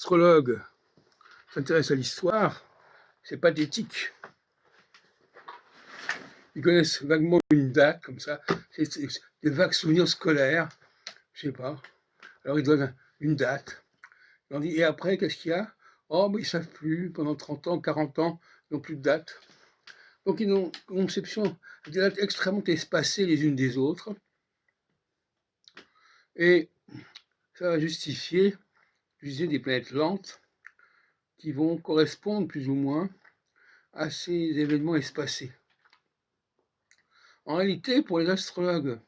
astrologues s'intéressent à l'histoire, c'est pathétique. Ils connaissent vaguement une date, comme ça, c'est des vagues souvenirs scolaires, je sais pas. Alors ils donnent une date. On dit, et après, qu'est-ce qu'il y a? Oh, mais ils savent plus, pendant 30 ans, 40 ans, ils n'ont plus de date. Donc ils ont une conception des dates extrêmement espacées les unes des autres. Et ça va justifier, je disais, des planètes lentes qui vont correspondre plus ou moins à ces événements espacés. En réalité, pour les astrologues,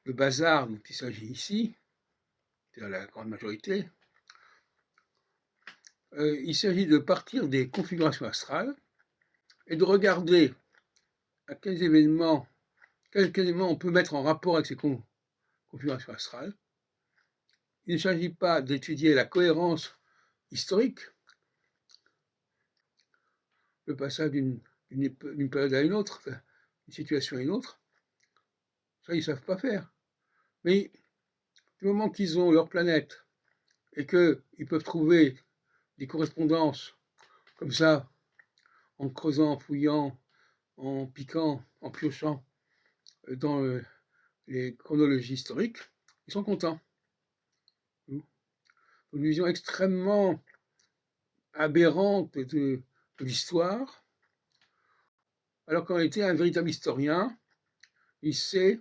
le bazar dont il s'agit ici, c'est la grande majorité, il s'agit de partir des configurations astrales et de regarder à quels événements on peut mettre en rapport avec ces configurations astrales. Il ne s'agit pas d'étudier la cohérence historique, le passage d'une période à une autre, d'une situation à une autre. Ça, ils ne savent pas faire. Mais du moment qu'ils ont leur planète et qu'ils peuvent trouver des correspondances comme ça, en creusant, en fouillant, en piquant, en piochant dans les chronologies historiques, ils sont contents. Une vision extrêmement aberrante de l'histoire, alors qu'en réalité, un véritable historien, il sait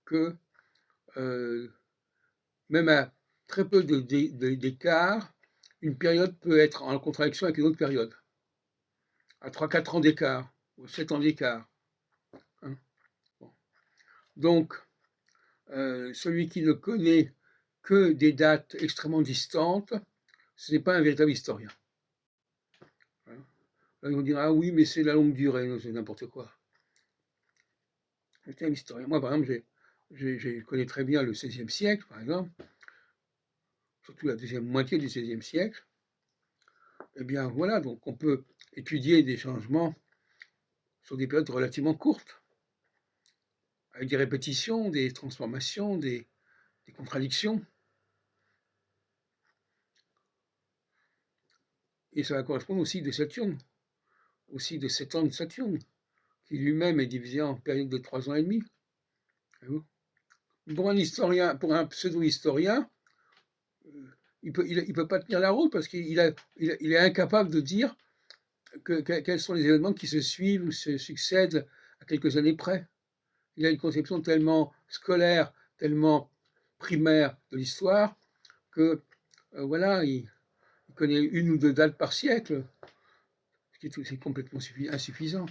que même à très peu d'écart, une période peut être en contradiction avec une autre période, à 3-4 ans d'écart, ou 7 ans d'écart. Hein. Bon. Donc, celui qui ne connaît que des dates extrêmement distantes, ce n'est pas un véritable historien. Hein. Là, ils vont dire, ah oui, mais c'est la longue durée, c'est n'importe quoi. C'est un historien. Moi, par exemple, je connais très bien le XVIe siècle, par exemple, surtout la deuxième moitié du XVIe siècle. Eh bien, voilà, donc on peut étudier des changements sur des périodes relativement courtes, avec des répétitions, des transformations, des contradictions. Et ça va correspondre aussi de Saturne, aussi de 7 ans de Saturne, qui lui-même est divisé en périodes de 3 ans et demi. Pour un historien, pour un pseudo-historien, il peut pas tenir la route parce qu'il est incapable de dire quels sont les événements qui se suivent ou se succèdent à quelques années près. Il a une conception tellement scolaire, tellement primaire de l'histoire que voilà, il connaît une ou deux dates par siècle, ce qui est complètement insuffisant.